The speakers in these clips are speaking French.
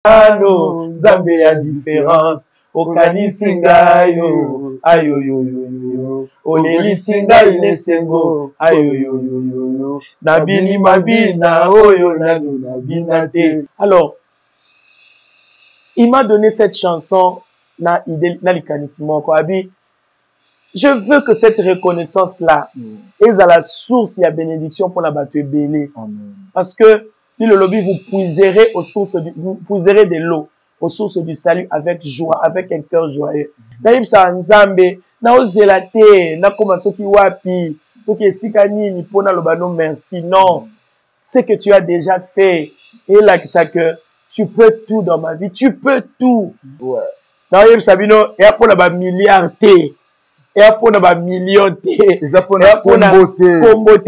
Ano, Nzambe ya différence. Okanisi ngai yo, ayoyoyoyo. Olelisi ngai nesengo, ayoyoyoyo. Nabini mabina, oyo nanu nabina te. Alors, il m'a donné cette chanson, na likanissimo, quoi. Je veux que cette reconnaissance-là est à la source et à bénédiction pour la bateau belé. Parce que, dit le lobby, vous puiserez vous puiserez de l'eau aux sources du salut avec joie, avec un cœur joyeux. Naïm sa nzambe, na ozelate, na koma soki wapi, soki esika nini, pona lobano merci. Non. Ce que tu as déjà fait, et là, ça que tu peux tout dans ma vie, tu peux tout. Ouais. Naïm sabino, et après on a milliard T. Et après, on a million de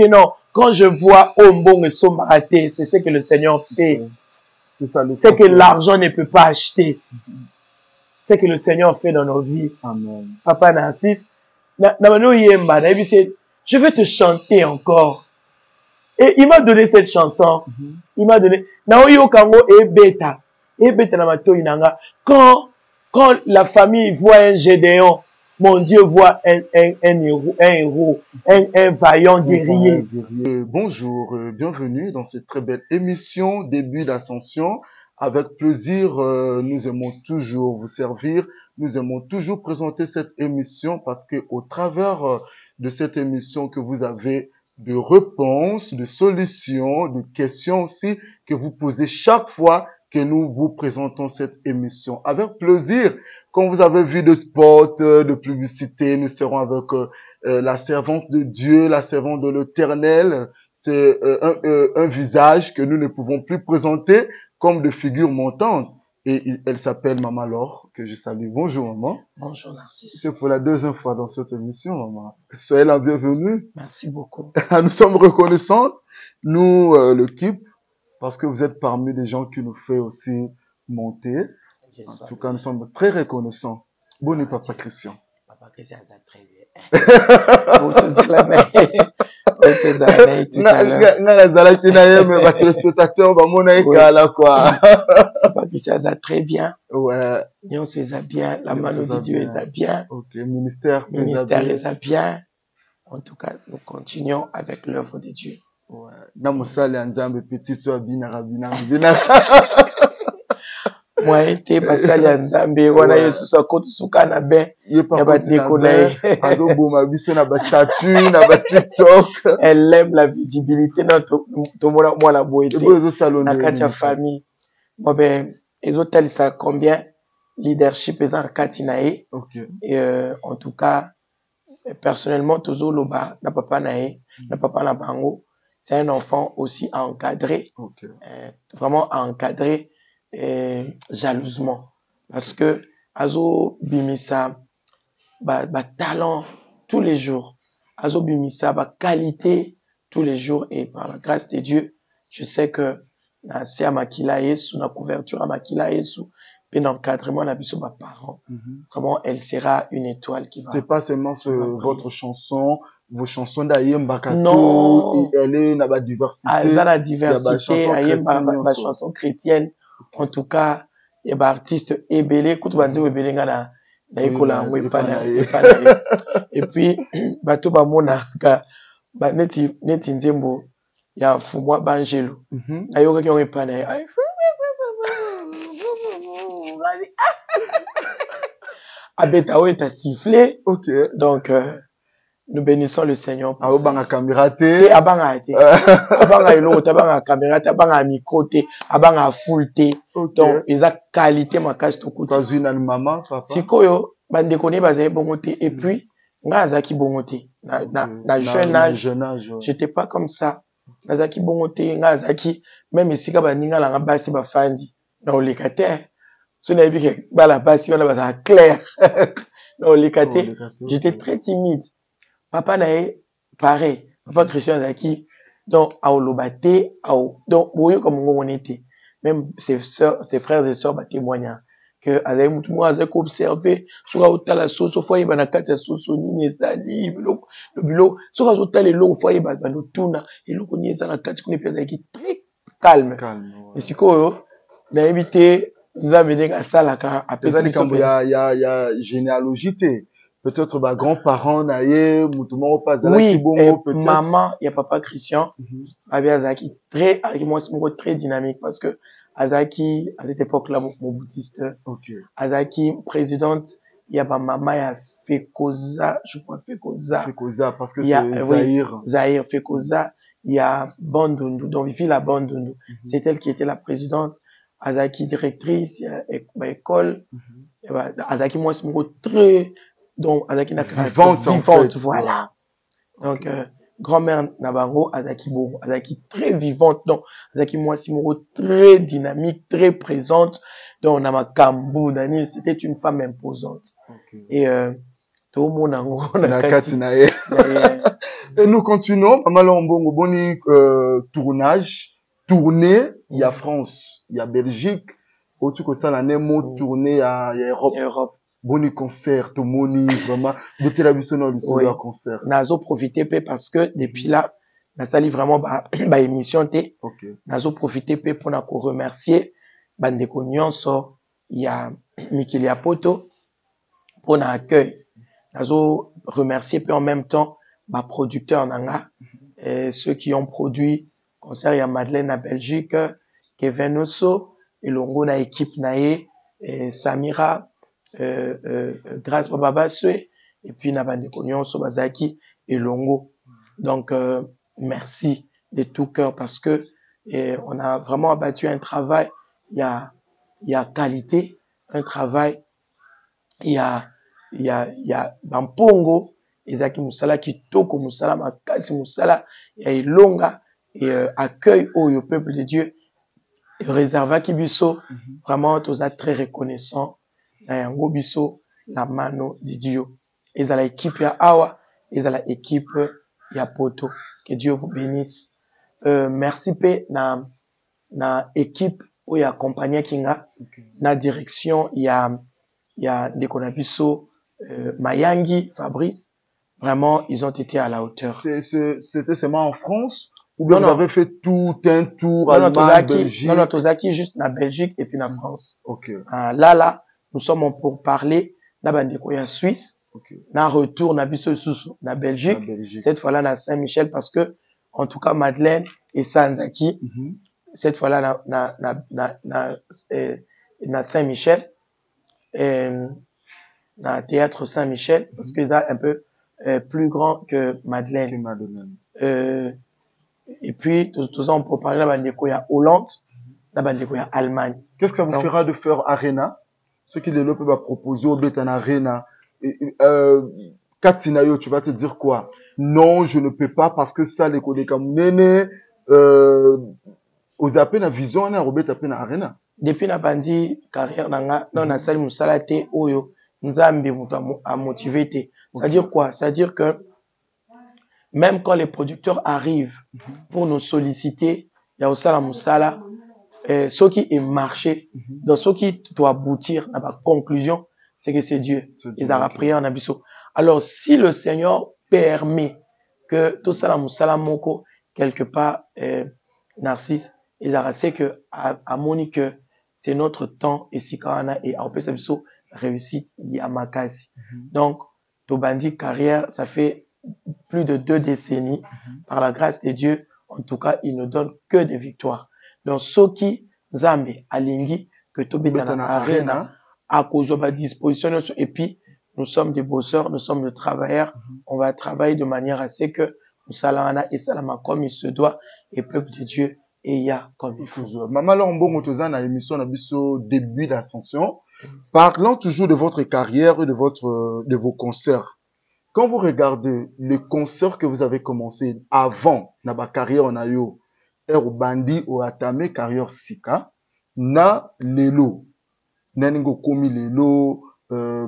non. Quand je vois Ombong et Sombaraté, c'est ce que le Seigneur fait. C'est ça, c'est que l'argent ne peut pas acheter. C'est que le Seigneur fait dans nos vies. Amen. Papa Nassif, je veux te chanter encore. Et il m'a donné cette chanson. Il m'a donné. Quand la famille voit un Gédéon, mon Dieu voit un héros, un vaillant guerrier. Bonjour, bienvenue dans cette très belle émission, début d'ascension. Avec plaisir, nous aimons toujours vous servir. Nous aimons toujours présenter cette émission parce que au travers de cette émission que vous avez de réponses, de solutions, de questions aussi que vous posez chaque fois que nous vous présentons cette émission. Avec plaisir, comme vous avez vu de spots, de publicité, nous serons avec la servante de Dieu, la servante de l'Éternel. C'est un visage que nous ne pouvons plus présenter comme de figure montante. Et elle s'appelle Maman Laure, que je salue. Bonjour maman. Bonjour Narcisse. C'est pour la deuxième fois dans cette émission, maman. Soyez la bienvenue. Merci beaucoup. Nous sommes reconnaissants, nous, l'équipe, parce que vous êtes parmi les gens qui nous fait aussi monter. En tout cas, nous sommes très reconnaissants. Bonne Papa Christian. Papa Christian, ça très bien. Vous tous la main. Papa Christian, ça très bien. Ouais. Et on se fait bien. La main de Dieu est bien. Ok. Ministère est bien. En tout cas, nous continuons avec l'œuvre de Dieu. Ouais. Namusale Nzambe petit soit binara. Moi, été Pascal Nzambe, wana Yesu sa kotu suka na ben. Elle aime la visibilité dans tout moi la beauté. Na katia famille. Bon ben, ils ont tel ça combien leadership est en katinae. OK. Et en tout cas, personnellement toujours loba na papa nae, na papa na bango. C'est un enfant aussi à encadrer, okay. Vraiment à encadrer jalousement. Parce que Azo Bimisa, talent tous les jours. Azo Bimisa, qualité tous les jours. Et par la grâce de Dieu, je sais que c'est à Makila Yesu, na couverture à Makila Yesu, et l'encadrement à mes parents. Vraiment, elle sera une étoile qui va. C'est pas seulement votre chanson, vos chansons d'Ayem Bakato. Non. Elle est dans la diversité. Elle a la diversité. Ayem Bakato, chanson chrétienne. En tout cas, il y a artiste Ebele, écoute, Banzi Ebele ngana, na ikola ngwepana. Et puis, bato ba mona, neti nzembo, ya fumwa banjelo. Ayoka ki ngwepana. Abetao est à siffler. Ok. Donc, nous bénissons le Seigneur pour ça. Abanga caméra te. Abanga te. Abanga ilo, abanga caméra te, abanga micro te, abanga full te. Donc, ils ont qualité ma cache tout côté. Pas une maman, papa. Sikoyo, bande connaît bazé bongote. Et puis, nga zaki bongote. Na jeune âge. J'étais pas comme ça. Na zaki bongote, nga zaki, même ici, ka baninga la basi ba fandi. Na olekate. Ce n'est plus que la passion, on a clair. Non, j'étais très timide. Papa n'a pareil. Papa Christian Zaki, donc, à Olobate, donc, comme on était. Même ses frères et sœurs, témoignent que, à moi, j'ai observé, sur la la sauce, au foyer, la sauce, le bureau, sur les lots, au foyer, nous tourne, et le très calme. Et c'est quoi, n'a évité, nous a mené à ça, là, après il y a généalogie, peut-être, grand-parents, naïe, moutoumon, pas oui, peut-être. Maman, il y a papa Christian, Azaki, très dynamique, parce que Azaki, à cette époque-là, mon boutiste, Azaki, présidente, il y a maman, il y a Fekoza, je crois, Fekoza, parce que c'est Zahir. Oui, Zahir, Fekoza, il y a Bandundu, donc Vivi la Bandundu. C'est elle qui était la présidente. Azaki, directrice, il y a école. Azaki, moi, c'est très, donc, Azaki n'a vivante, en fait. Voilà. Donc, grand-mère Nabango, Azaki Bogo, Azaki très vivante, donc, Azaki Mwasimoro très dynamique, très présente, donc, Namakambu, Dani, c'était une femme imposante. Et, tout le monde a et nous continuons, Mamalambongo, boni, tournage, tournée, il y a France, il y a Belgique, au-dessus que ça, l'année, mot tournée, il y a Europe. Boni concert, tout moni, vraiment, de la vision le concert. Nazo profité parce que depuis là, na sali vraiment ba émission té. Nazo profité pour na ko remercier bandeko nyonso ya Mikili Apoto pour na accueil. Nazo remercier en même temps ba producteur nanga et ceux qui ont produit concert ya Madeleine à Belgique, Kevin Osso et longo na équipe naé et Samira grâce à Baba Sue et puis Nabandeko Nyonso Bazaki et Longo. Donc merci de tout cœur parce que on a vraiment abattu un travail, il y a qualité, un travail, il y a Bampongo, Ezaki Musala Kitoko Musala Makasi Musala, il y a Ilonga et accueil au peuple de Dieu et réserva Kibiso, vraiment tous très reconnaissant. Na yango biso la mano didio. Et à l'équipe ya Awa, et à l'équipe ya Poto. Que Dieu vous bénisse. Merci pe na équipe où y a compagnie kinga, na direction y a Dekonabiso, Mayangi, Fabrice. Vraiment, ils ont été à la hauteur. C'était seulement en France? Ou bien vous avez fait tout un tour Allemagne, Belgique? Non, Tozaki juste na Belgique et puis na France. Là, nous sommes pour parler na bandeko ya Suisse, na retour na biso susu na Belgique, cette fois-là na Saint-Michel parce que en tout cas Madeleine et Sanzaki, cette fois-là na Saint-Michel, na théâtre Saint-Michel parce que ça un peu plus grand que Madeleine. Et puis tout ça on peut parler na bandeko ya Hollande, na bandeko ya Allemagne. Qu'est-ce que ça vous fera de faire Arena? Ce qui les peut proposer au Betan Arena. Katsinayo, tu vas te dire quoi? Non, je ne peux pas parce que ça, les collègues comme Nene, aux appels à vision, on a Robert appel à Arena. Depuis la bandi carrière nanga, non, na sali musalate oyo, nzambi a motivé. C'est-à-dire quoi? C'est-à-dire que même quand les producteurs arrivent pour nous solliciter, il y a aussi la musala. Ce qui est marché, dans ce qui doit aboutir à la conclusion, c'est que c'est Dieu. Ils ont prié en abisso. Alors, si le Seigneur permet que tout ça, la moussala moko, quelque part, Narcisse, il a rasé que, à Monique, c'est notre temps, et si Karana, et à Opesabisso, réussite, il y a Makasi. Donc, Tobandi carrière, ça fait plus de 2 décennies. Par la grâce de Dieu, en tout cas, il ne donne que des victoires. Donc, Soki, Zambi, Alingi, que Tobetana Arena, à cause de la disposition, et puis, nous sommes des bosseurs, nous sommes des travailleurs, on va travailler de manière à ce que nous salana et salama comme il se doit, et peuple de Dieu, et il y a comme il faut. Maman Lombo Motozan a émission au début d'ascension. Parlant toujours de votre carrière et de vos concerts. Quand vous regardez les concerts que vous avez commencé avant, na ba carrière en ayo, bandi o atame carrière sika na lelo naningo komi lelo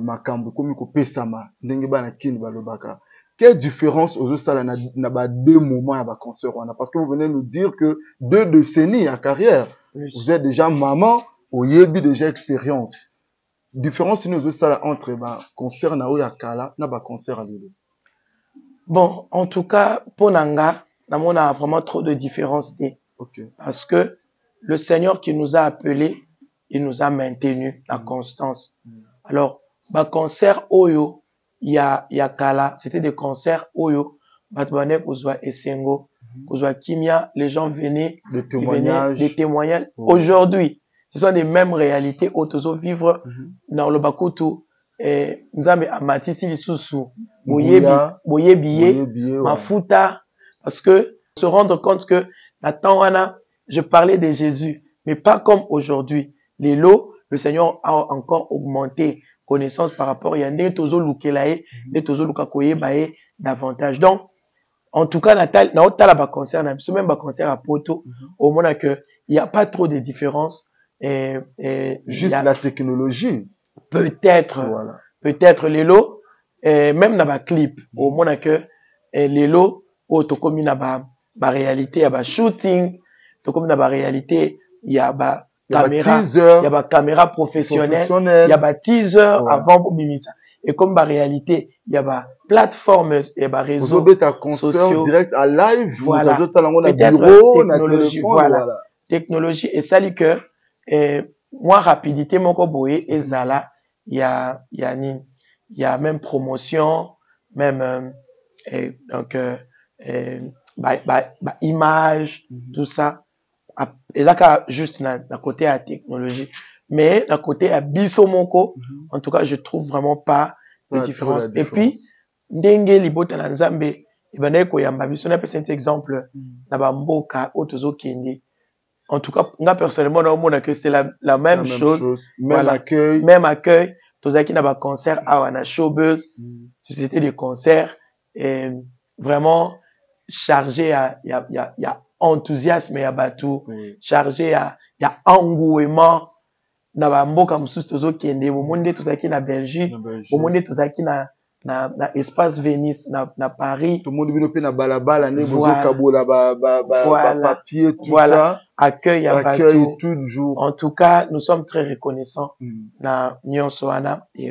makambo komi ko pesama ndenge bana kini balobaka. Quelle différence aux ça na ba 2 moments à ba concert wana parce que vous venez nous dire que 2 décennies à carrière vous êtes déjà maman au yebi déjà expérience. Différence nous ça entre ba concert na oya kala na ba concert à lelo. Bon, en tout cas pour nanga on a vraiment trop de différences. Parce que le Seigneur qui nous a appelés, il nous a maintenu la constance. Alors, bah, concert Oyo, il y a Kala, c'était des concerts Oyo, Batouane, Kouzwa Essengo, Kouzwa Kimia, les gens venaient, des témoignages. Des témoignages. Aujourd'hui, ce sont les mêmes réalités, autozo vivre dans le Bakutu, Nzambe Amatisi Lisusu, Boyebiye, Mafuta, parce que se rendre compte que, Natana, je parlais de Jésus, mais pas comme aujourd'hui. Les lots, le Seigneur a encore augmenté connaissance par rapport, il y a des tozo lukelae, des tozo lukakoye bae davantage. Donc, en tout cas, na otala ba concert, na même ba concert à Poto, au moins que il y a pas trop de différence. Juste la technologie. Peut-être, voilà. Peut-être les lots, même na ba clip, au moins que les lots, tokomi na ba réalité, il y a ba shooting, tokomi na ba réalité, il y a ba caméra, il y a ba caméra professionnelle, il y a ba teaser avant pour bimisa. Et comme ba réalité, il y a ba plateforme, il y a ba réseaux sociaux direct à live, voilà. Peut-être technologie, voilà. Technologie et ça dit que moi rapidité mon koboé et zala, il y a même promotion, même donc image, tout ça. Et là, juste na côté à technologie. Mais d'un côté à Bisomoko, en tout cas, je trouve vraiment pas de différence. Et puis, ndenge libota na nzambe, ibanaye koyamba biso na pesa un exemple na bamboka otozo kende. En tout cas, moi personnellement, on a que c'est la même chose. Même voilà. Accueil. Même accueil. Tozaki na ba concert à na showbuzz, société de concerts, et vraiment chargé il y a enthousiasme ya batu, chargé il y a engouement na ba mboka mususu tozo kende, au monde tozaki na Belgique, au monde tozaki na espace Venise, na Paris. Tout le monde vient na balabala, ne bozo kabola papier, tout ça. Accueil à accueil toujours. En tout cas, nous sommes très reconnaissants na Nyonsoana et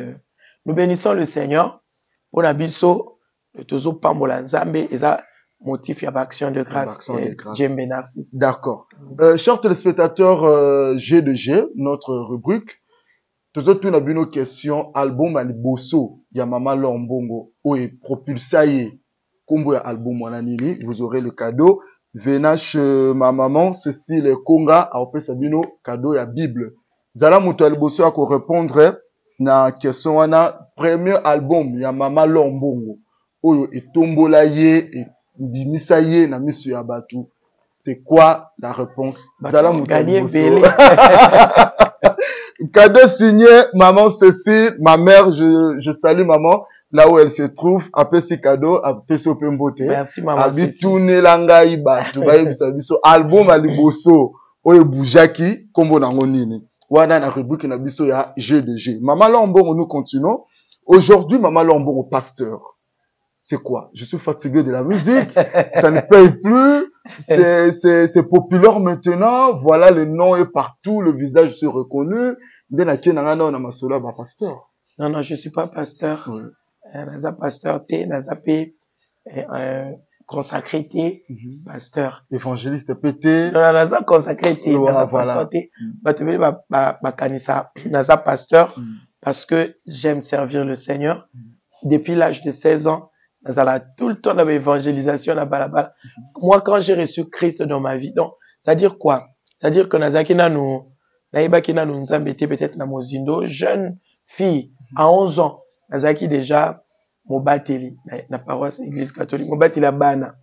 nous bénissons le Seigneur pour la biso le tozo pambola nzambe et ça motif ya action de grâce. Djembe Narcisse. D'accord. Chers téléspectateurs, G2G, notre rubrique. Toujours tout une question album aliboso ya Mama Lombongo ou est propulsé comme album wananini, vous aurez le cadeau venant chez ma maman Cécile Konga a opé sabino cadeau ya Bible. Zala muto aliboso a ko répondre na question wana premier album ya Mama Lombongo oyo etombola ye et bimisa ye na misu ya batu. C'est quoi la réponse? Zala muto aliboso. Cadeau signé maman Cécile, ma mère, je salue maman, là où elle se trouve, après ce cadeau, après ce pembote. Merci maman Cécile. Abitoune langa iba, tu vas y savoir, album aliboso, oye boujaki, kombo nango nini. Wana na rubrique na biso ya G2G. Maman Lombongo, nous continuons. Aujourd'hui, Maman Lombongo, pasteur. C'est quoi? Je suis fatigué de la musique, ça ne paye plus, c'est populaire maintenant, voilà, le nom est partout, le visage se reconnu. Pasteur. Non, je suis pas pasteur. Oui. Naza pasteur T, naza P, consacré T, pasteur. Évangéliste PT. Non, naza consacré T, naza pasteur T. Naza pasteur, parce que j'aime servir le Seigneur. Depuis l'âge de 16 ans, tout le temps dans l'évangélisation, moi, quand j'ai reçu Christ dans ma vie, donc, ça veut dire quoi? Ça veut dire que Nazakina nous embêté peut-être na mozindo, jeune fille, à 11 ans, Nazaki déjà, mobateli, la paroisse église catholique, mobateli bana.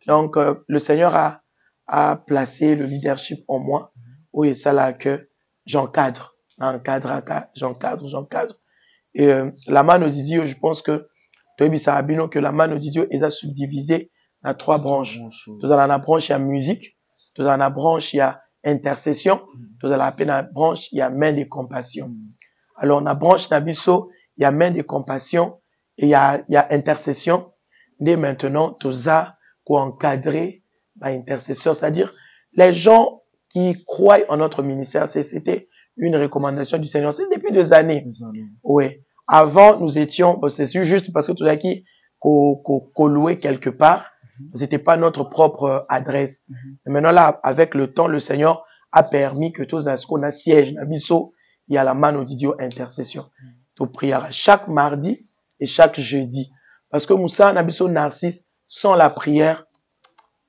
Donc, le Seigneur a placé le leadership en moi, où il ça là que j'encadre. Et, la mano Didio, je pense que, que la mano Didio est subdivisée en 3 branches. Dans la branche, il y a musique. Dans la branche, il y a intercession. Dans la branche, il y a main de compassion. Alors, dans la branche Nabiso, il y a main de compassion et il y a intercession. Dès maintenant, tout ça, pour encadrer l'intercession. C'est-à-dire, les gens qui croient en notre ministère, c'était une recommandation du Seigneur. C'est depuis des années. Oui. Avant, nous étions, c'est juste parce que tout à qui qu'on louait quelque part, c'était pas notre propre adresse. Et maintenant là, avec le temps, le Seigneur a permis que tous ce qu'on a siège nabiso, il y a la mano d'idio intercession. Tu prières chaque mardi et chaque jeudi. Parce que Moussa nabiso Narcisse, sans la prière,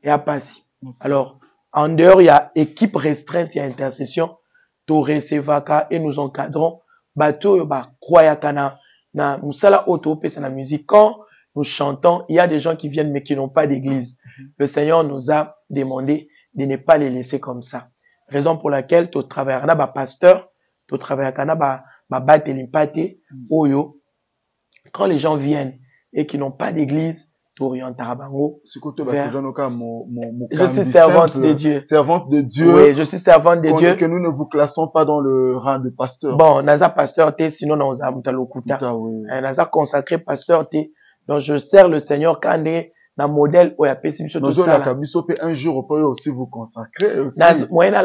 il n'y a pas si. Alors, en dehors, il y a équipe restreinte, il y a intercession. Tu recevaka et nous encadrons. Bateau, croyakana, na Moussala auto, c'est la musique. Quand nous chantons, il y a des gens qui viennent mais qui n'ont pas d'église. Le Seigneur nous a demandé de ne pas les laisser comme ça. Raison pour laquelle tu travailles na pasteur, tu travailles na bate limpate, oyo. Quand les gens viennent et qui n'ont pas d'église, tu orientes à Rabango. Je suis servante de Dieu. Servante de Dieu. Oui, je suis servante de Dieu. Que nous ne vous classons pas dans le rang de pasteur. Bon, naza pasteur te, sinon naza mutalokuta. Naza consacré pasteur te. Donc je sers le Seigneur quand na modèle ou ya pesi biso tout ça. Un jour on peut aussi vous consacrer aussi. Moi na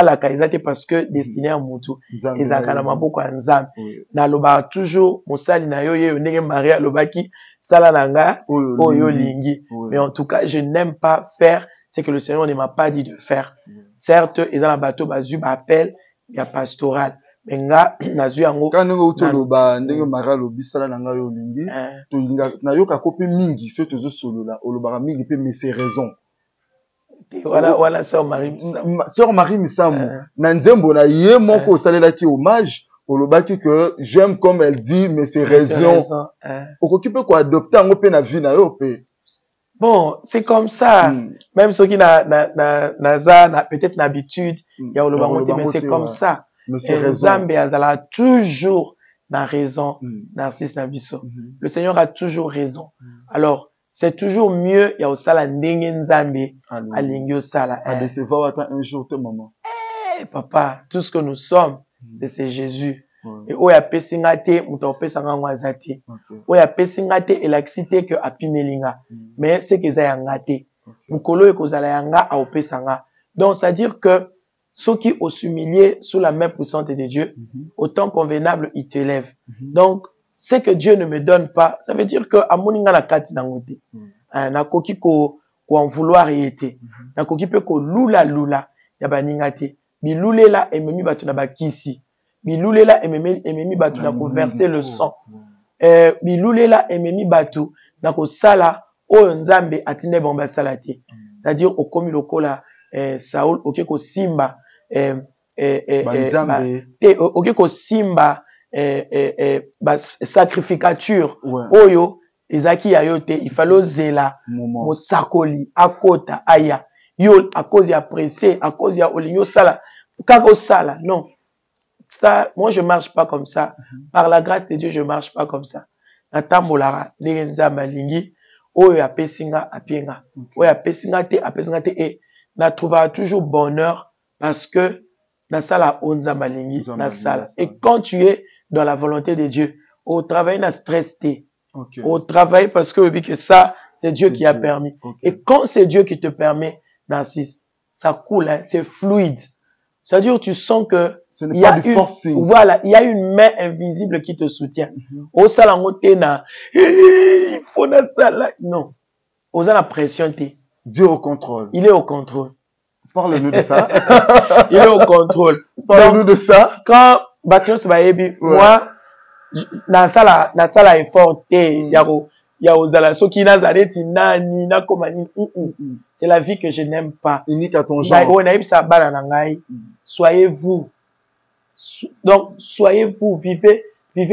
la kaizate parce que destiné à mutu ezaka na maboko ya Nzambe. Na loba toujours mosali na yo ye ndenge Maria lobaki sala nanga oyo lingi. Mais en tout cas, je n'aime pas faire ce que le Seigneur ne m'a pas dit de faire. Certes, et dans la bateau bazu appel il y a pastoral. Mais nga nazu yango quand nous toloba ndenge Maria lobi sala nanga yo lingi to linga na yo ka kopi mingi ce tozo solo la oloba mingi pe mais c'est raison. Voilà sœur Marie Misamu na nzembo na ye moko salela ki hommage olobaki que j'aime comme elle dit mais c'est raison. Okokipe ko adopter yango pe na vie na yo pe. Bon, c'est comme ça. Même ceux qui na peut-être l'habitude, il y a olobangote mais c'est comme ça. Nzambe azala toujours na raison, Narcisse Nabiso. Le Seigneur a toujours raison. Alors, c'est toujours mieux, il y a osala ndenge Nzambe, alingi osala. A décevoir un jour te maman. Eh, papa, tout ce que nous sommes, c'est Jésus. Et oya pesingate, muta pesanga ngwazate. Oya pesingate elaxite que apimelinga. Mais c'est que za yangate. Mukolo ekozala yanga a opesanga. Donc, c'est-à-dire que ceux qui ont s'humilier sous la main puissante de Dieu, autant convenable, il t'élève. Donc, ce que Dieu ne me donne pas, ça veut dire que amoninga la kati nangote. Na koki ko en vouloir y était. Na koki pe ko lula ya baningate. Bi lulela ememi batu na bakisi. Bi lulela ememi batu na ko verser le sang. Bi lulela ememi batu na ko sala o Nzambe atine bomba salati. C'est-à-dire au komi lokola Saul oke ko simba oke ko simba sacrificature oyo ezaki ya yote il fallait zela mosakoli akota aya yo à cause ya pressé à cause ya olinyo sala kako sala non ça moi je marche pas comme ça par la grâce de Dieu je marche pas comme ça natambolara ndenge Nzambe alingi oyo apesinga apienga oyo apesinga te et na trouvera toujours bonheur parce que na sala onza malingi na sala. Et quand tu es dans la volonté de Dieu, au travail na stress te. Au travail parce que ça c'est Dieu qui a permis. Et quand c'est Dieu qui te permet, Narcisse, ça coule, hein, c'est fluide. C'est-à-dire tu sens que il y a une voilà, il y a une main invisible qui te soutient. Au sala ngote na il faut na sala non. Oza la pression te. Dieu au contrôle. Il est au contrôle. Parle-nous de ça. Il est au contrôle. Parle-nous de ça. Quand Batios Baebi, moi, na sala effort, ya ozala soki na zareti nani na komani. C'est la vie que je n'aime pas. Unique à ton genre. Soyez vous. Donc, soyez vous, vivez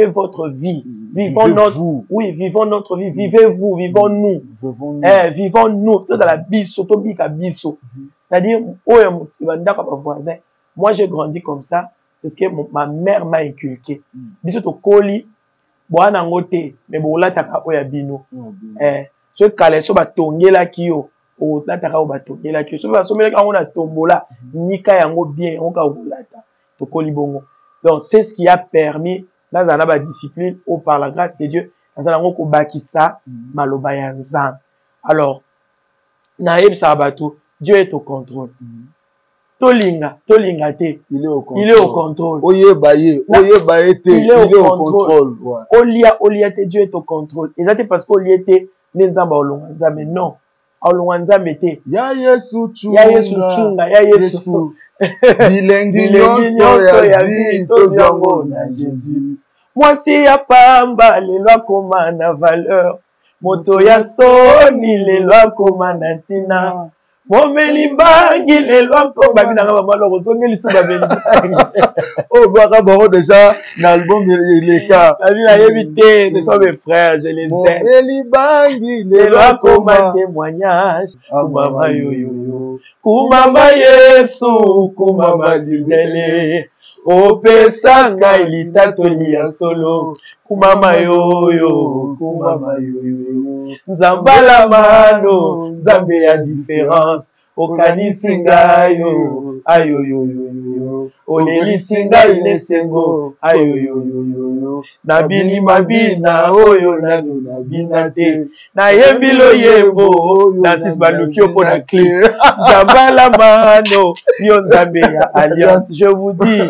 votre vie. Vivons notre vie. Vivez-vous, vivons-nous. Vivons-nous. Tout dans la biso, tout bika biso. C'est-à-dire, moi j'ai grandi comme ça. C'est ce que ma mère m'a inculqué. Biso to koli, boana ngote, mais bola taka oya bino. Ce kale so ba tongela kiyo, o la taka o ba tongela kiyo. So ba somela ka ngona tombola, nika yango bien, on ka olata. To koli bongo. Donc c'est ce qui a permis dans la discipline ou par la grâce de Dieu dans ko bakisa maloba ya Nzambe. Alors naïb sabato, Dieu est au contrôle. Tolinga te. Il est au contrôle. Il est au contrôle. Olia te, Dieu est au contrôle. Exactement parce qu'Olia te, Nzamba olonga Nzambe non. alonganza mete. Ya Yesu chunga, ya Yesu. Bilengi nyonso ya vie tozango na Jésus. Mwasi ya pamba lelo akoma na valeur. Moto ya soni lelo akoma na ntina. Momeli mbangi lelo akoma binanga bamalo kozongeli suba benjangi. Oh baka baro déjà na album Leka. Abina yebite, ce sont mes frères, je les aime. Momeli mbangi lelo akoma témoignage. Kumama yoyoyo. Kumama Yesu, kumama libele. Opesa ngai litatoli ya solo. Kumama yoyo, kumama yoyo. Nzambala mano, nzambe ya différence. Okanisi ngai yo, ayoyoyoyo. Olelisi ngai nesengo, ayoyoyoyo. Nabini mabina, oyo nanu nabina te. Nayembi loyembo, natis balukio po na clé. Nzambala mano, yo nzambe ya alliance. Je vous dis,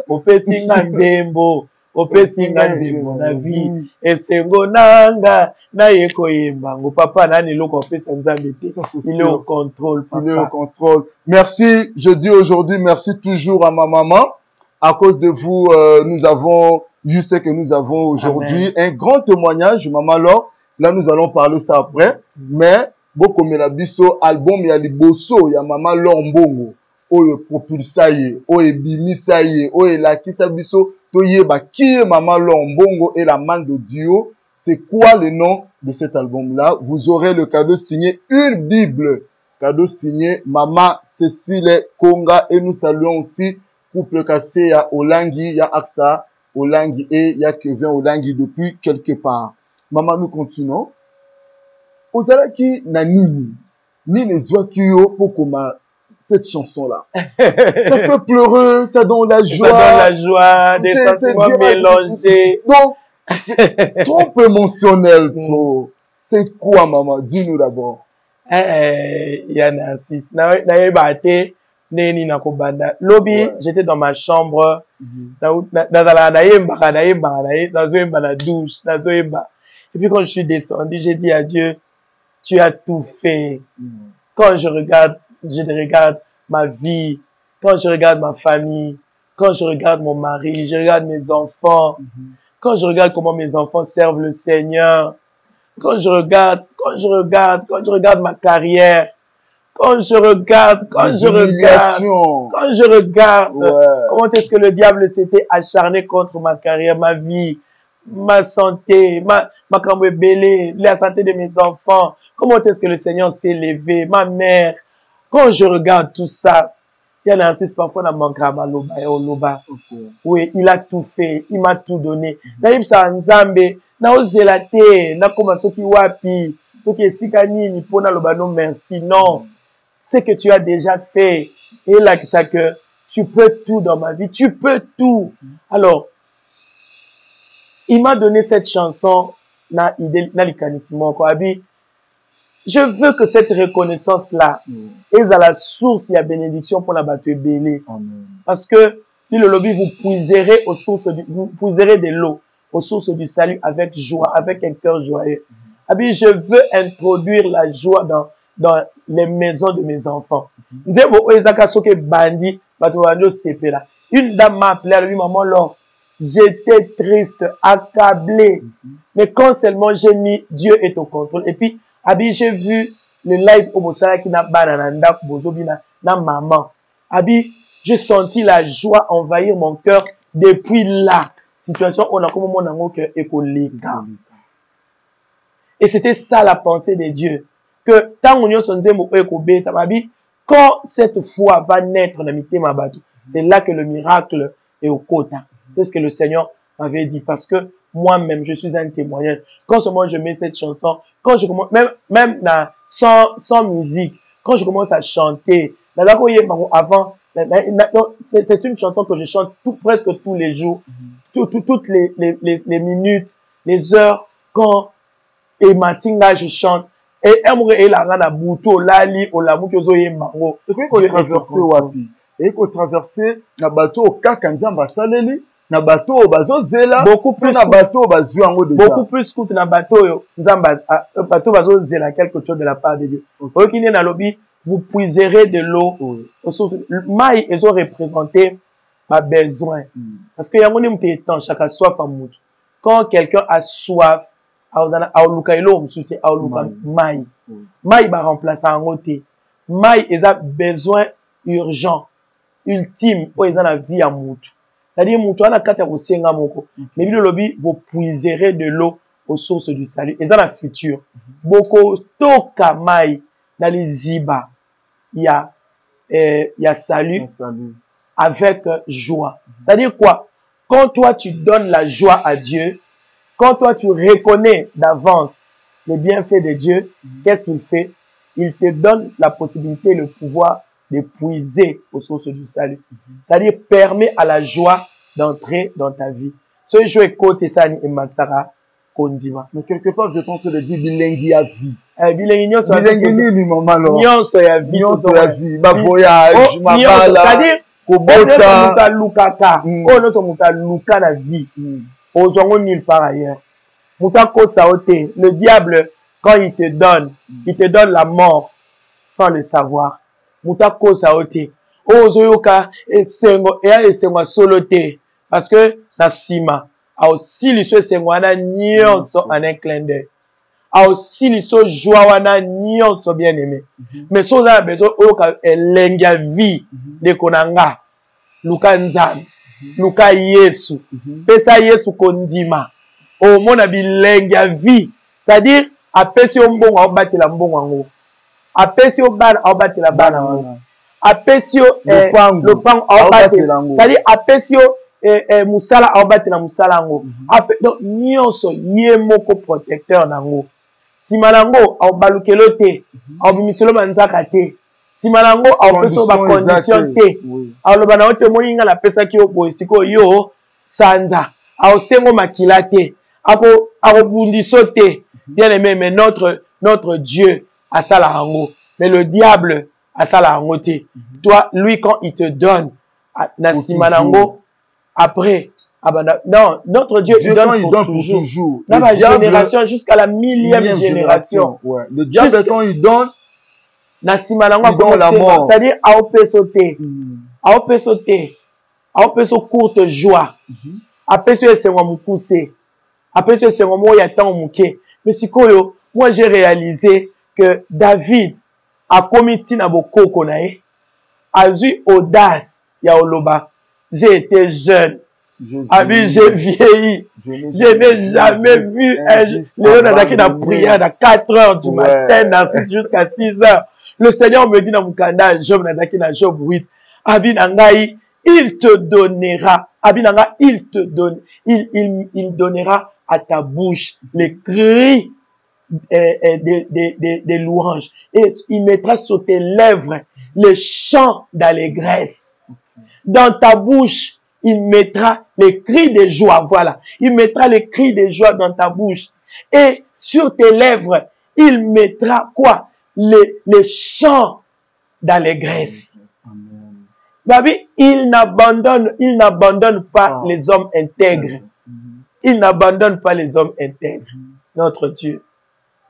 opesi nga nzembo. Opesi nga nzembo na vie. Esengo nanga, na yeko yemba. Ngo papa nani loko opesa nzambe te. Il est au contrôle, papa. Il est au contrôle. Merci, je dis aujourd'hui merci toujours à ma maman. À cause de vous, nous avons eu ce que nous avons aujourd'hui. Un grand témoignage, maman Laure. Là, nous allons parler ça après. Mais, beaucoup de biso album ya liboso ya maman Laure Mbongo. Oyo propulsa ye, oyo bimisa ye, oyo lakisa biso, toyeba qui est maman Laure Mbongo et la main de Dieu. C'est quoi le nom de cet album-là? Vous aurez le cadeau signé, une Bible. Cadeau signé Maman Cécile Konga. Et nous saluons aussi couple cassé ya Olangi, ya Aksa Olangi et ya Kevin Olangi depuis quelque part. Maman, nous continuons. Ozalaki na nini? Nini Zouakio pour comment cette chanson-là. Ça fait pleurer, ça donne la joie. Ça donne la joie, des sentiments mélangés. Donc, c'est trop émotionnel, trop. C'est quoi, maman? Dis-nous d'abord. Yana 6. Neni nakobanda. Lobby, j'étais dans ma chambre. Dans la douche. Et puis quand je suis descendu, j'ai dit à Dieu, tu as tout fait. Quand je regarde ma vie, quand je regarde ma famille, quand je regarde mon mari, je regarde mes enfants, quand je regarde comment mes enfants servent le Seigneur, quand je regarde ma carrière, quand je regarde comment est-ce que le diable s'était acharné contre ma carrière, ma vie, ma santé, ma belé, la santé de mes enfants, comment est-ce que le Seigneur s'est levé, ma mère. Quand je regarde tout ça, il y en a un parfois dans mon loba. Oui, il a tout fait, il m'a tout donné. Naïm sa nzambe, na ozelate, na koma soki wapi, soki esikani ni pona loba non merci. Non, c'est que tu as déjà fait. Et là, ça que tu peux tout dans ma vie, tu peux tout. Alors, il m'a donné cette chanson, na likanissimo ko abi. Je veux que cette reconnaissance-là est à la source et à bénédiction pour la bateau belé. Parce que, dit le lobby, vous puiserez de l'eau aux sources du salut avec joie, avec un cœur joyeux. Abi, je veux introduire la joie dans les maisons de mes enfants. Une dame m'a appelé, elle a dit, maman, Laure, j'étais triste, accablé. Mais quand seulement j'ai mis Dieu est au contrôle. Et puis, Abi, j'ai vu le live au Mosala qui n'a pas na maman. Abi, j'ai senti la joie envahir mon cœur depuis la situation on a comme mon cœur écolika. Et c'était ça la pensée de Dieu. Que tant quand cette foi va naître dans mité mabatu, c'est là que le miracle est au quota. C'est ce que le Seigneur m'avait dit. Parce que moi-même, je suis un témoignage. Quand seulement je mets cette chanson, quand je commence, même sans musique, quand je commence à chanter, avant, c'est une chanson que je chante presque tous les jours, toutes les minutes, les heures, quand, et matinga, je chante. Et la rana bouto, lali, olamu, kyozo ye mango. Et qu'on traverser wapi? Et qu'on traverser, na bateau, au kakanzamba saleli, na bateau bazo zela beaucoup plus na bateau bazo yango déjà beaucoup plus que na bateau yo nzamba bateau bazo zela quelque chose de la part de Dieu. Okine na lobby vous puiserez de l'eau. Maï ils ont représenté ma besoin parce que yango ni mte temps chaque soif à mout. Quand quelqu'un a soif a lukailo msusi a luka maï. Maï va remplacer en côté. Maï ils a besoin urgent ultime pour ils ont la vie à mout. C'est-à-dire, Moutouana Katia Kosenga Moko. Mais le lobby, vous puiserez de l'eau aux sources du salut. Et dans la future, beaucoup toka mai dans les ziba, il y a salut avec joie. C'est-à-dire quoi? Quand toi tu donnes la joie à Dieu, quand toi tu reconnais d'avance les bienfaits de Dieu, qu'est-ce qu'il fait? Il te donne la possibilité, le pouvoir de puiser aux sources du salut. C'est-à-dire, permet à la joie d'entrer dans ta vie. Ce jeu est côté Sani et Matsara Kondima. Mais quelque part, vous êtes en train de dire bilingue à vie. Bilingue, ni maman, non. Nyonso ya vie. Nyonso ya vie. Ma voyage, ma bala. C'est-à-dire, Kobota. Lukaka. Oh, notre muta luka la vie. Ozongo nulle part ailleurs. Muta kosa ote. Le diable, quand il te donne la mort sans le savoir. Muta kosa ote. Ozoyoka esengo esengo solo te parce que na sima a aussi liso esengo wana nyonso en un clin d'œil a aussi liso joie wana nyonso bien aimé mais so za besoin oyoka elenga vie de konanga luka nzambe luka Yesu pesa Yesu kondima o mona bilenga vie c'est-à-dire apesi mbongo obatela mbongo ngo apesi obana obatela bana ngo apesio le pan c'est-à-dire apesio musala abatela musala ngo donc nyonso ye moko protecteur nango sima nango abalukelo te abimiselo manzaka te sima nango apeso ba condition te aloba na ote moninga na pesa ki obo siko yo sanza aosengo makila te ako bundiso te bien aimé mais notre Dieu a ça la rango mais le diable à ça la rangoté. Toi, lui, quand il te donne, Nasimanango, après, non, notre Dieu, il donne pour toujours. Dans la génération, jusqu'à la millième génération. Ouais. Le diable, quand il donne, Nasimanango, il donne la mort. C'est-à-dire, à sauter, à sauter, à courte joie, à peso c'est moi pousser, à peso c'est moi yatan mouké. Mais si moi j'ai réalisé que David, a comité na bokoko na ye azui audace ya oloba j'ai été jeune j'ai vieilli je n'ai jamais vu Léon Nadaki na prière à 4 heures du matin jusqu'à 6 heures le Seigneur me dit na mukanda Job Nadaki na Job 8 Abinangai il te donnera Abinanga il te donne il donnera à ta bouche les cris des louanges et il mettra sur tes lèvres les chants d'allégresse. Dans ta bouche, il mettra les cris de joie. Voilà. Il mettra les cris de joie dans ta bouche. Et sur tes lèvres, il mettra quoi? Les chants d'allégresse. Babi, il n'abandonne pas les hommes intègres. Il n'abandonne pas les hommes intègres. Notre Dieu.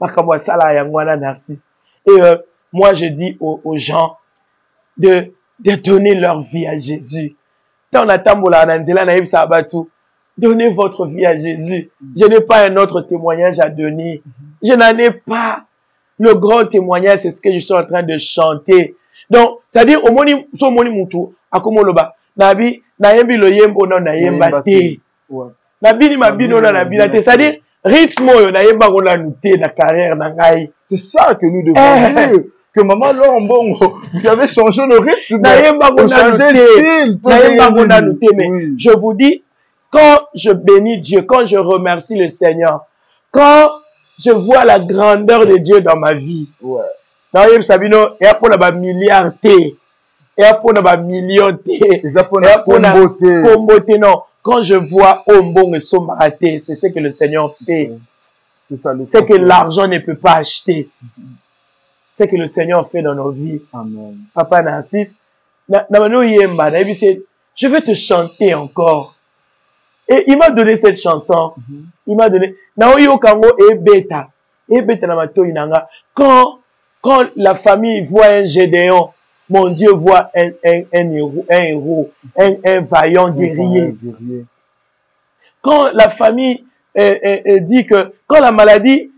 Narcisse. Et moi, je dis aux gens de donner leur vie à Jésus. Donnez votre vie à Jésus. Je n'ai pas un autre témoignage à donner. Je n'en ai pas. Le grand témoignage, c'est ce que je suis en train de chanter. Donc, c'est-à-dire, au moni mutu, akomoloba, nabi, nayembi lo yembo no nayemba te. Nabi ni mabino na nabina te. C'est-à-dire, rythme yo nayemba ko na nuté na carrière na ngai. C'est ça que nous devons dire. Que maman Lombongo, vous avez changé le rythme. Mais je vous dis, quand je bénis Dieu, quand je remercie le Seigneur, quand je vois la grandeur de Dieu dans ma vie, et pour la milliard et pour la million non. Quand je vois Ombong et Sombaraté, c'est ce que le Seigneur fait. C'est que l'argent ne peut pas acheter. C'est que le Seigneur fait dans nos vies. Amen. Papa Narcisse, je vais te chanter encore. Et il m'a donné cette chanson. Il m'a donné. Naoyo Kango et Beta. Et Beta Namato Inanga. Quand la famille voit un Gédéon, mon Dieu voit un héros, un vaillant guerrier. Quand la famille dit que quand la maladie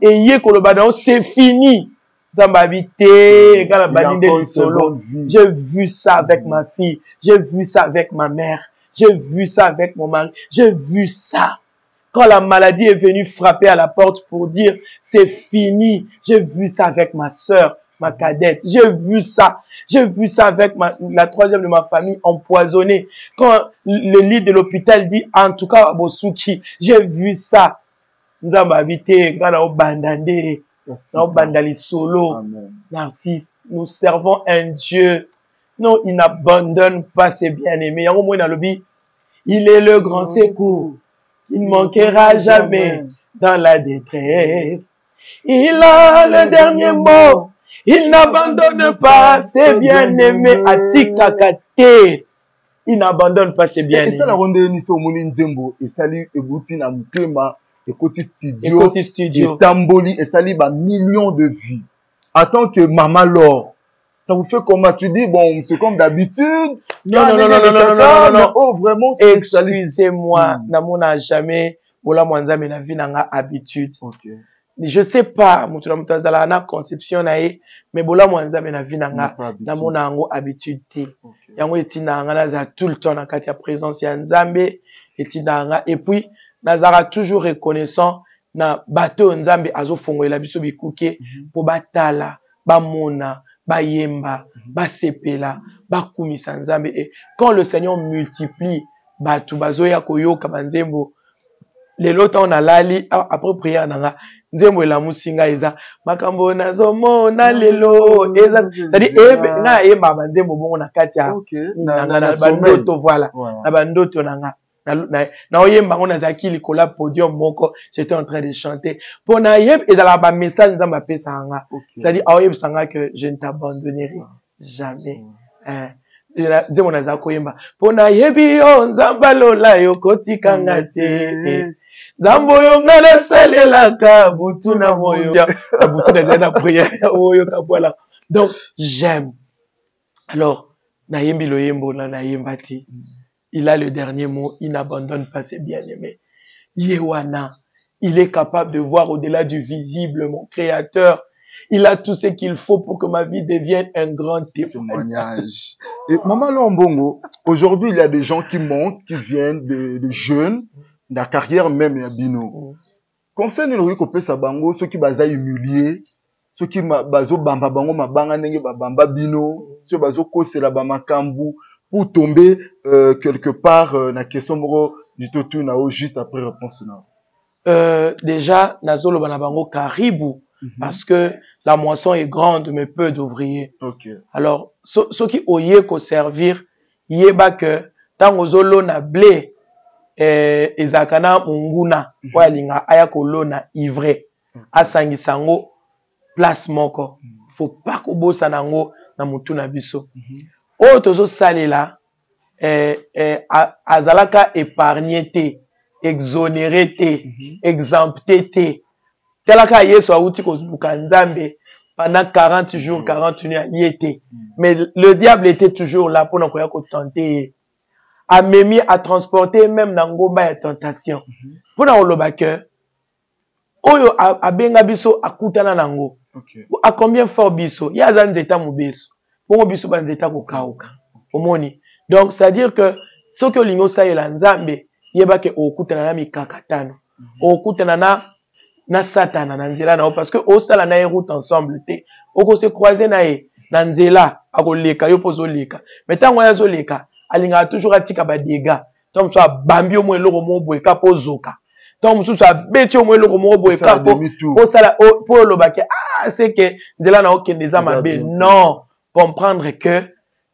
est kolobadon, c'est fini. Zambabité, quand la maladie solo. J'ai vu ça avec ma fille, j'ai vu ça avec ma mère, j'ai vu ça avec mon mari, j'ai vu ça. Quand la maladie est venue frapper à la porte pour dire c'est fini, j'ai vu ça avec ma sœur, ma cadette, j'ai vu ça. J'ai vu ça avec la troisième de ma famille empoisonnée. Quand le lit de l'hôpital dit, en tout cas, Bosuki, j'ai vu ça. Nous avons habité, nous avons bandandé, nous avons bandali solo, Narcisse. Nous servons un Dieu. Non, il n'abandonne pas ses bien-aimés. Il est le grand secours. Il ne manquera jamais dans la détresse. Il a le dernier mot. Il n'abandonne pas ses bien-aimés à Tikakate. Il n'abandonne pas ses bien-aimés. Et ça, la ronde est au Moulin Zembo. Et ça, et Bouti na Mutema, et côté studio, et Tamboli, et ça, bah, millions de vues. En tant que Maman Laure, ça vous fait comment? Tu dis, bon, c'est comme d'habitude. Non. Oh, vraiment, excusez-moi, Namo n'a jamais, Bola Mwanza, mais la vie n'a habitude. Okay. Je sais pas, mutazala na conception na ye, mais bola mwanza me na vie nanga, na mona yango habitude te. Yango etina nga na za tout le temps na kati ya présence ya Nzambe, etina nga, et puis nazara toujours reconnaissant na bato Nzambe azo fongolela biso bikuke po batala, ba mona, ba yemba, ba sepela, ba kumisa Nzambe. Et quand le Seigneur multiplie bato bazoya koyoka banzembo, les lots on a lali après prière nanga nzembo la musinga eza makambo nazomo na lelo eza c'est-à-dire na yemba banzembo bongo na kati ya na bandoto voilà na bandoto nanga na oyemba ngona zaki likola podium moko j'étais en train de chanter pour na yeb ezala ba message nzamba pesa nga c'est-à-dire oyeb sanga que je ne t'abandonnerai jamais nzembo na za koyemba pour na yebi yo nzamba lola yo kotikanga te Zambo yo ngana salelaka butu na moyo butu na prière oyo kabwala. Donc j'aime. Alors na yembi lo yembo na yembati. Il a le dernier mot, il n'abandonne pas ses bien-aimés. Yewana, il est capable de voir au-delà du visible, mon créateur. Il a tout ce qu'il faut pour que ma vie devienne un grand témoignage. Et Maman Lombongo, aujourd'hui il y a des gens qui montent, qui viennent de jeunes. La carrière même ya bino. Conseil ni lori kopesa bango ceux qui baza humilié, ceux qui bazo bamba bango mabanga ndenge bamba bino, ceux bazo kosela ba makambu pour tomber quelque part na question moko du totu na o juste après réponse na. Déjà nazolo bana bango karibu parce que la moisson est grande mais peu d'ouvriers. Okay. Alors ceux qui oye ko servir yeba que tango zolo na blé ezakana munguna walinga aya kolona ivre asangisango place moko faut pas kobosa nango na mutu na biso o tozo salela azalaka épargné te exonéré te exempté te telaka Yesu auti kozuka Nzambe pendant 40 jours 40 nuits aliété mais le diable était toujours là pour n'akoya ko tenter a memi à transporter même nangomba ya tentation. Pour na oloba que oyo a benga biso akutana nango. A combien fort biso? Ya za nzeta mubeso. Bongo biso ba nzeta ko kauka. Omoni. Donc c'est à dire que ce que lingo sa yela Nzambe yeba ke okutana na mikakatano. Okutana na satana na nzela na parce que o sala na route ensemble te. Oko se croiser na e na nzela akoleka yo pozo leka. Mais tango ya zo leka alinga toujours atika ba dégâts. Tom so bambi au moins loko mo boy ka pozoka. Tom so beti au moins loko mo boy ka po sala po lobake c'est que nzela na okende za mabe. Non, comprendre que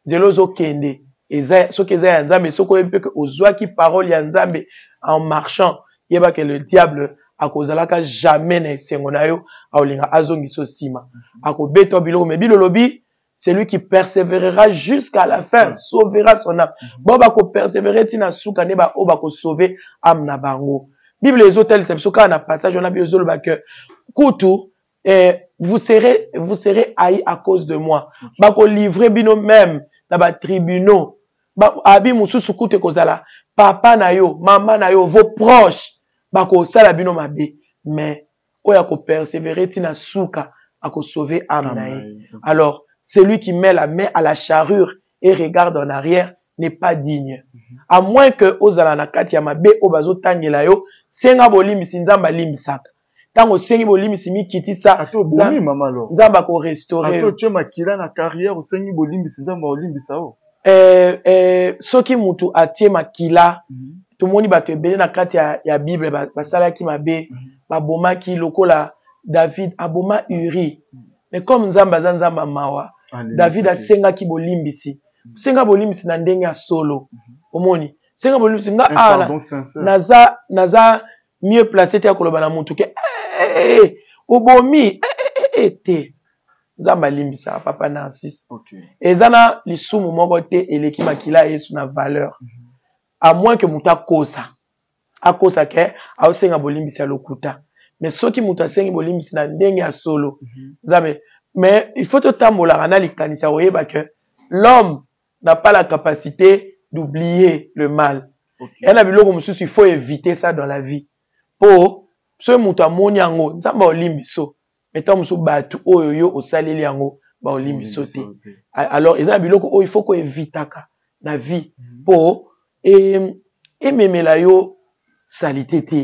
nzelo zo kende eza so que za Nzambe so ko epeke ozwa ki parole ya Nzambe en marchant yeba que le diable akozalaka jamais na sengo na yo aolinga azongi so sima. Akobeta biloko me bilolobi celui qui persévérera jusqu'à la fin sauvera son âme. Bon bako persévérer tina suka ne ba o bako sauver âme na bango. Bible ezotel c'est suka na passage on a bien zolo ba que kutu vous serez haïs à cause de moi. Bako livrer bino même na ba tribunaux. Ba abi mususu kute kozala papa na yo, maman na yo, vos proches bako sala bino mabe mais oya ko persévérer tina suka ako sauver âme na ye. Alors celui qui met la main à la charrure et regarde en arrière n'est pas digne. À moins que ozala na kati ya mabe obazo tangela yo, senga bolimisi nzamba limisaka. Tango sengi bolimisi mikiti sa, ato bomi mama lo. Nzamba ko restaurer. Ato tche makila na carrière sengi bolimisi nzamba olimbisa o. Soki mutu atie makila, tout le monde bato ebele na kati ya Bible basala ki mabe, baboma ki lokola David aboma Uri. Mais comme nzamba nzamba mawa, David a senga ki bolimbisi. Senga bolimbisi na ndenge ya solo. Omoni. Senga bolimbisi nga naza mieux placé te akoloba na mutu ke obomi te. Nzamba limbisa papa Narcisse. Ezana lisumu moko te eleki makila yesu na valeur. À moins que muta kosa. Akosa ke au senga bolimbisi ya lokuta. Mais soki muta sengi bolimbisi na ndenge ya solo. Nzambe. Mais il faut te tambola rana likanisa oyeba que l'homme n'a pas la capacité d'oublier le mal. Et il faut éviter ça dans la vie. Pour ce muta monyango, nzamba olimbiso. Mettons musu batu oyoyo osaleli yango ba olimbiso te. Alors il faut qu'on évite la vie pour et memela yo salité te.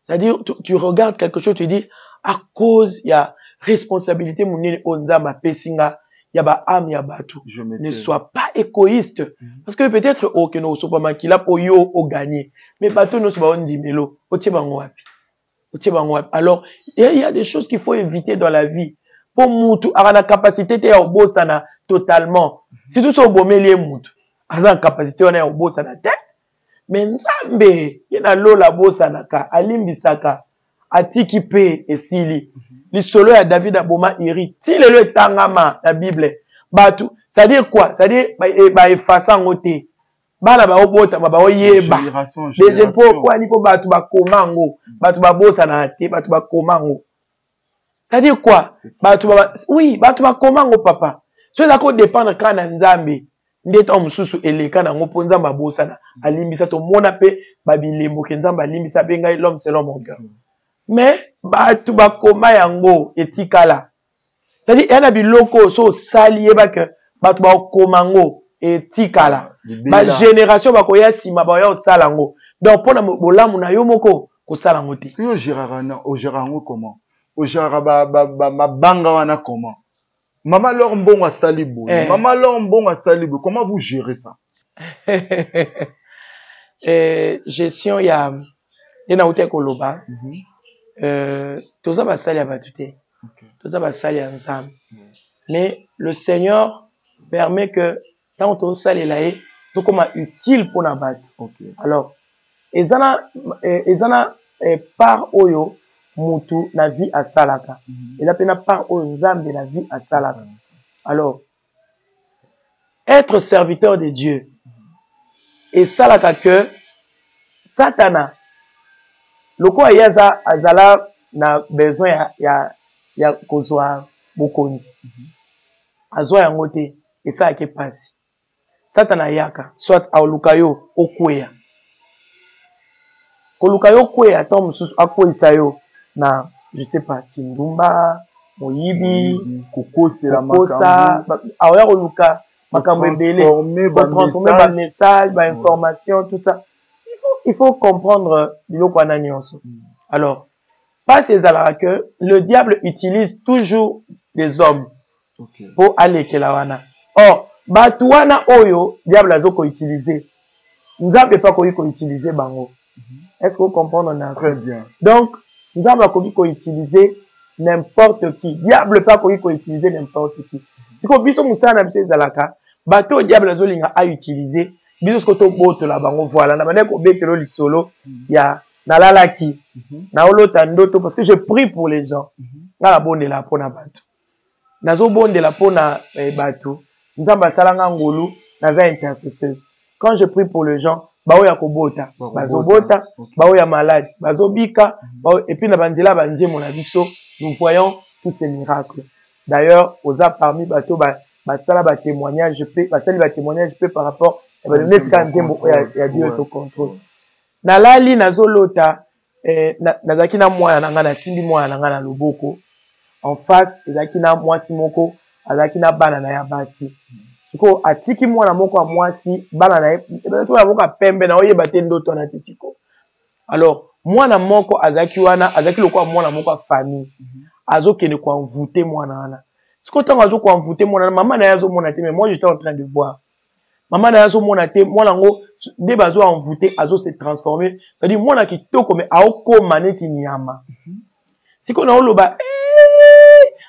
C'est-à-dire tu regardes quelque chose tu dis à cause il y a responsabilité munene onzamba pesinga ya ba âme ya batu. Ne sois pas égoïste parce que peut-être que no sopa makila po yo o gagner mais batu no soba ondimelo otie bango wapi. Alors il y a des choses qu'il faut éviter dans la vie pour mutu a la capacité te ya obosana totalement si tout so bomelie mutu a la capacité on ya obosana te mais nzambe yena lola bosana ka alimbisaka atiki pe esili lisolo ya David aboma iri ti lelo etangama na Bible batu ça veut dire quoi ça veut dire ba effacer ngote bana ba obota ba oyeba des pourquoi ni po batu ba komango batu ba bosana te batu ba komango ça veut dire quoi batu ba oui batu ba komango papa so ça ko dépendre quand na nzambe ndeta mususu eleka na ngo nzamba bosana alimbisa to mona pe babilembo ke nzamba alimbisa pe ngai l'homme selon mon cœur. Mais batu bakoma yango etikala. C'est-à-dire yana biloko so sali eba ke batu bakoma ngo etikala. Ba génération bakoya sima ba ya osala ngo. Donc pona bolamu na yo moko ko sala ngo te. Yo girarana o girango comment? O girara ba banga wana comment? Maman leur mbongo salibo. Maman leur mbongo salibo. Comment vous gérez ça? Gestion ya ina ute koloba. Toza basali ya batute. Toza basali ya nzambe. Mais le Seigneur permet que tant on sali laé, to koma utile pour na batu. Alors, ezana par oyo mutu na vie à salaka. Et la pena par oyo nzambe na vie à salaka. Alors, être serviteur de Dieu et salaka que Satana loko ayaza azala na besoin ya kozwa bokonzi azwa yango te esa yake pasi Satana yaka soit aoluka yo okweya koluka yo okweya tant mususu akwisa yo na je sais pas kindumba moyibi kokosela makambo aoya koluka makambo ebele transformer ba message ba information tout ça. Il faut comprendre biloko wana nyonso. Alors, pas ces alara que le diable utilise toujours des hommes pour aller kelawana. Or, batu wana oyo diable azoko utiliser. Nzambe pas ko utiliser bango. Est-ce que vous comprenez na? Très bien. Donc, nzambe ko utiliser n'importe qui. Diable pas ko utiliser n'importe qui. Siko biso musana biso ezalaka, bato diable azolinga a utiliser biso koto boto la bango voilà na manière ko bekelo lisolo ya nalalaki na olota ndoto parce que je prie pour les gens na la bonne la pona bato nazo bondela pona bato nzamba salanga ngolu naza intercesseuse. Quand je prie pour les gens, baoya kobota, bazobota, baoya malade, bazobika, et puis na banzela banzie mon abiso, nous voyons tous ces miracles. D'ailleurs, osa parmi bato basala ba témoignage, je peux basala ba témoignage peu par rapport à net quand nzembo ya Dieu au contrôle. Na lali nazolota nazaki na mwana nanga na simbi mwana nanga na loboko. En face, ezaki na mwasi moko, azaki na bana na ya basi. Siko atiki mwana moko a mwasi, bana na mwana moko a pembe na oye bate ndoto na tisiko. Alors, mwana moko azaki wana, azaki lokwa mwana moko a famille. Azo kene kwa envoûter mwana wana. Siko tango azo kwa envoûter mwana wana, maman na yazo mona te, mais moi j'étais en train de voir. Maman na yazo mona te, mwana ngo de bazo envoûter, azo se transformer. C'est-à-dire mwana kitoko mais aoko maneti nyama. Siko na oloba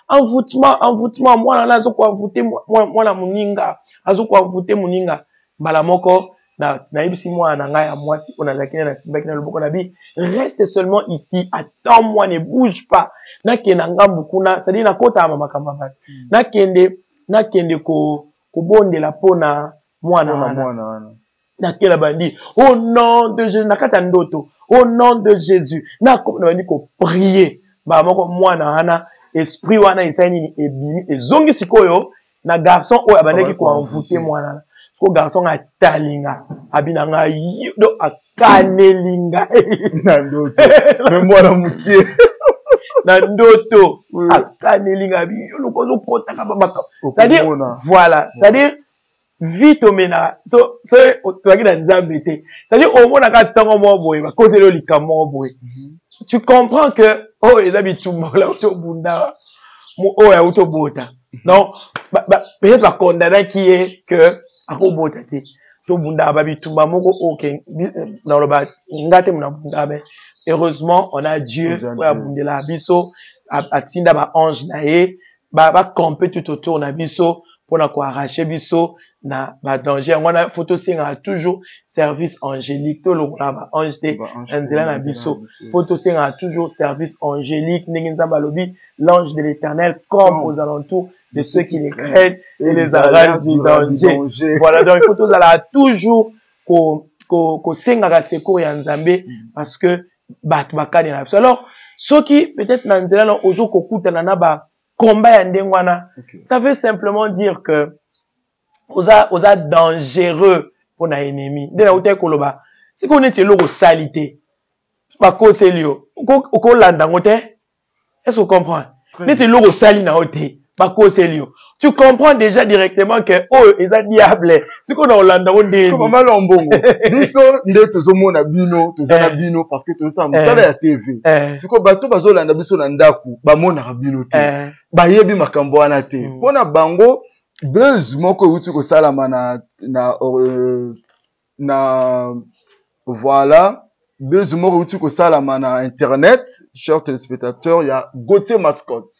envoûtement, moi là, quoi envoûter, moi la muninga, quoi envoûter muninga, malamoko, na ibisi moi na moi si on a la kina na sibaki na loboko na bi, reste seulement ici, attends-moi, ne bouge pas, na kena ngambukuna, c'est-à-dire na kota mama kamaba, na kende ko bonde la pona, moi na kela bandi, au nom de Jésus, na kata ndoto, au nom de Jésus, na bandi ko prier, ba moko moi na esprit wana isaini ebimi ezongi sikoyo na garçon oyo abandaki ko envoûter mwana ko garçon atalinga abina nga do akanelinga na ndoto mais mwana mukie na ndoto akanelinga biyo lokozo kota ka babaka c'est-à-dire voilà c'est-à-dire vite omena so toaki na nzambe te c'est-à-dire au mona ka tongo mo boye ba kozelo likamo boye tu comprends que oh les habitudes là auto bunda oh ya auto bota non peut-être la condamné qui est que ako bota te to bunda ba bitumba moko OK dans le bas ngate muna bunda mais heureusement on a Dieu pour abundela biso atinda ba ange na ye ba camper tout autour na biso pour na ko arracher biso na ba danger ngwana photo singa toujours service angélique to lo ba ange te nzela na biso photo singa toujours service angélique ndenge nzamba lobi l'ange de l'Éternel campe aux alentours de ceux qui les craignent et les arrache du danger. Voilà, donc il faut tous aller toujours ko singa ka secours ya nzambe parce que bat bakani na biso. Alors ceux qui peut-être na nzela na ozo kokutana na ba combat ya ndengwana, ça veut simplement dire que oza dangereux pour na ennemi. Dès la hauteur koloba, si qu'on est lo salité, ba koselio, ko landa ngote. Est-ce que vous comprenez? N'était lo sali na hauteur, ba koselio. Tu comprends déjà directement que oh eza diable. Si qu'on a landa onde. Comme malombongo. Biso nde tozomona bino, tozana bino parce que toza musala ya TV. Si ko bato bazolanda biso na ndaku, ba mona bino te. Ba yebi makambo wana te. Pona bango buzz moko uti ko salama na voilà buzz moko uti ko salama na internet, chers téléspectateurs, il y a Gauthier Mascotte.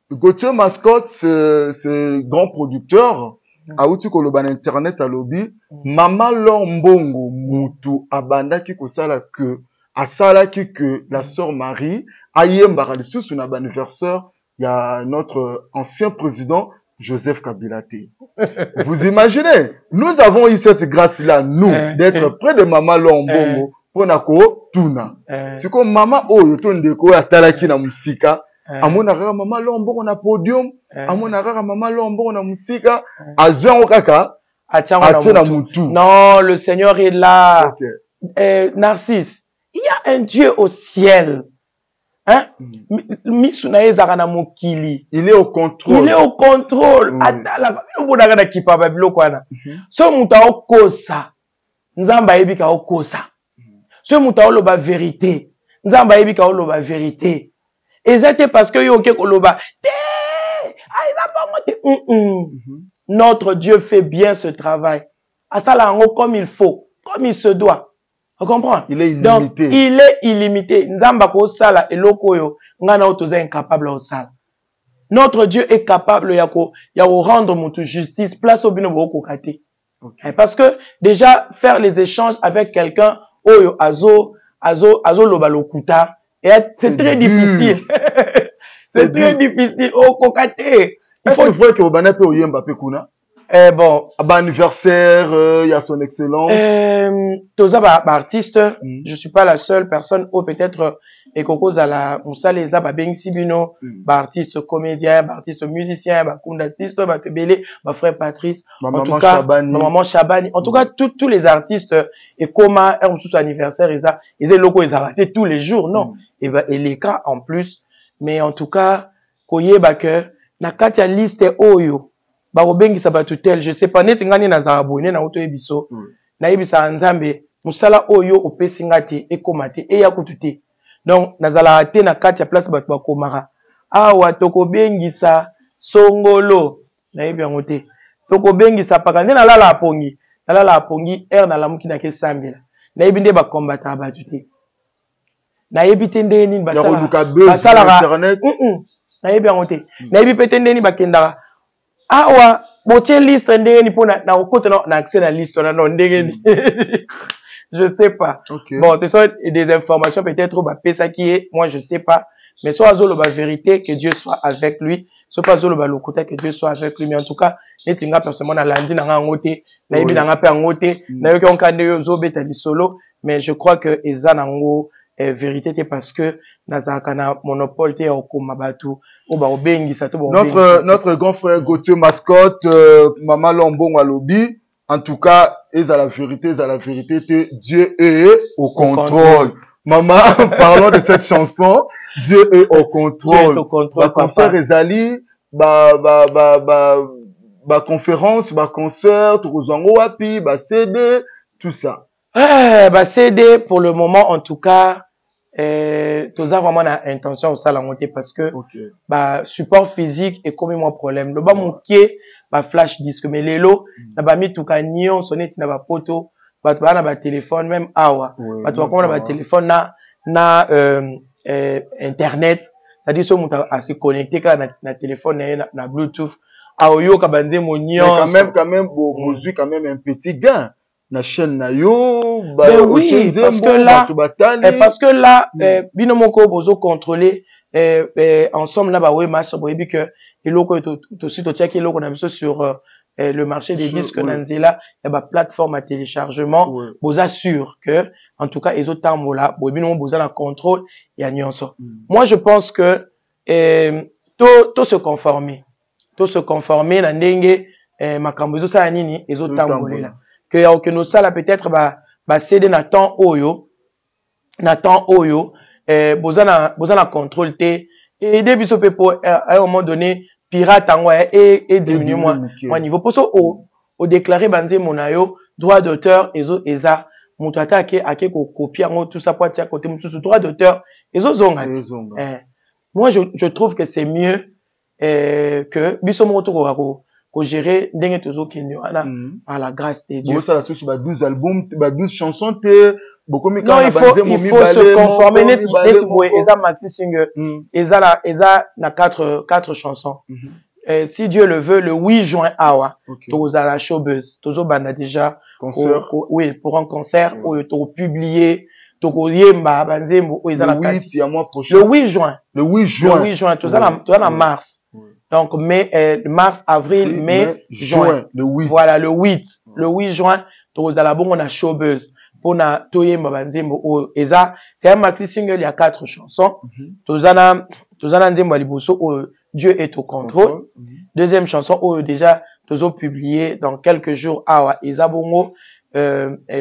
Gauthier Mascotte, c'est grand producteur. Aouti koloba na internet à lobby. Mama Lombongo mutu abanda ki kosala que asala ki que la sœur Marie ayembara le sous son anniversaire. Il y a notre ancien président Joseph Kabila. Vous imaginez? Nous avons eu cette grâce-là, nous, d'être près de Mama Lombongo pour nako tuna. C'est comme Mama Oyo tondeko atalaki na musika. Amona kaka Mama Lombongo na podium, amona kaka Mama Lombongo na musika, azwa kaka atia na mutu. Non, le Seigneur est là. Narcisse, il y a un Dieu au ciel. Hein? Il est au contrôle. Il est au contrôle. Atala, on a qui parle de l'okwana. Ce muta okosa, nzamba ebika okosa. Ce muta oloba vérité, nzamba ebika oloba vérité. Et c'était parce que yo koloba. Notre Dieu fait bien ce travail. Asala ngo comme il faut, comme il se doit. On comprend? Il est illimité. Donc, il est illimité. Nzamba ko sala eloko yo ngana otoza incapable au sala. Notre Dieu est capable ya ko rendre mutu justice place au bino boko kate. Parce que déjà faire les échanges avec quelqu'un oyo azo loba lokuta c'est très difficile. C'est très difficile. Oh, cocaté. Il faut voir que Obana peut oyemba pe kuna. Bon. À anniversaire, il y a son excellence. Tous les artistes, je suis pas la seule personne ou peut-être et cause à la Moussa les a ben Sibino, artiste comédien, artiste musicien, kundasiste, Tebele, ma frère Patrice, en tout cas, ma maman Chabani, en tout cas tous les artistes et comment un sous anniversaire ils ont locaux ils arrêté tous les jours non et les cas en plus mais en tout cas koyeba que na kati ya liste oyo ba obengisa ba tutel je sais pas neti ngani na za abonné na auto ebiso na yebisa nzambe musala oyo opesi ngati ekomate e ya kutute donc nazala te na kati ya place ba komara awa tokobengisa songolo na yebi yango te tokobengisa pakande na lala apongi er na lamuki na kesambela na yebi nde ba kombata ba tuté na yebi te nde nini basala internet na yebi yango te na yebi pete nde nini bakendaka awa botie liste ndenge ni pona na okota na accès na liste na non ndenge ni je sais pas bon ce sont des informations peut-être ba pesa qui est moi je sais pas mais soit azolo ba vérité que Dieu soit avec lui soit pas azolo ba lokota que Dieu soit avec lui mais en tout cas netinga personnellement na landi na nga ngote na yebi na nga pe ngote na yoki onkande yo zo beta lisolo mais je crois que eza nango vérité c'est parce que nazaka na monopole te okoma batu o ba obengisa to ba notre grand frère Gauthier Mascotte Maman Lombongo alobi en tout cas à la vérité Dieu est au contrôle. Maman parlons de cette chanson Dieu est au contrôle. Dieu est au contrôle concert ezali conférence concert tokozango wapi CD tout ça CD pour le moment en tout cas tous a vraiment na intention au sala monter parce que support physique est comme moi problème le ba moké flash disque mais lelo na ba mi tuka nion soneti na ba poto bato ba na ba téléphone même awa bato ba na ba téléphone na internet ça dit so muta a se connecter na téléphone na bluetooth aoyo ka bande mo nion quand même bozui quand même un petit gain na chaîne na yo oui parce que là bino moko bozo contrôler ensemble là ba we match boyebi que eloko to site check eloko na biso sur le marché des disques nanzela ya ba plateforme à téléchargement boza sûr que en tout cas les autres temps là boyebi no boza na contrôle ya nyonso moi je pense que to se conformer na ndenge makambo zo sa nini les autres temps là que ya okeno sala peut-être ba céder na temps oyo boza na contrôle te et début so pe pour à un moment donné pirate en et diminuer moi niveau pour ça au déclarer banze monayo droit d'auteur eza mutu attaquer ake ko copier en tout ça pour tia côté mutu droit d'auteur ezozongati moi je trouve que c'est mieux que biso moto ko gérer ndenge tozo kenyo ana par la grâce de Dieu. Ça la sur 12 albums, 12 chansons non, il faut se conformer net eza maxi single eza na 4 chansons. Si Dieu le veut le 8 juin awa toza la showbuzz tozo banda déjà oui pour un concert ou to publier to yemba banzembo eza la 4 le 8 juin toza na mars. Donc, mars, avril, mai, juin. Le 8. Voilà, le 8 juin, tu as bon, on a showbuzz. Pour na, toye mabanzembo, eza, c'est un maxi single, il y a 4 chansons. Tu as nzembo aliboso, Dieu est au contrôle. Deuxième chanson, déjà, tu as publié dans quelques jours, eza bongo,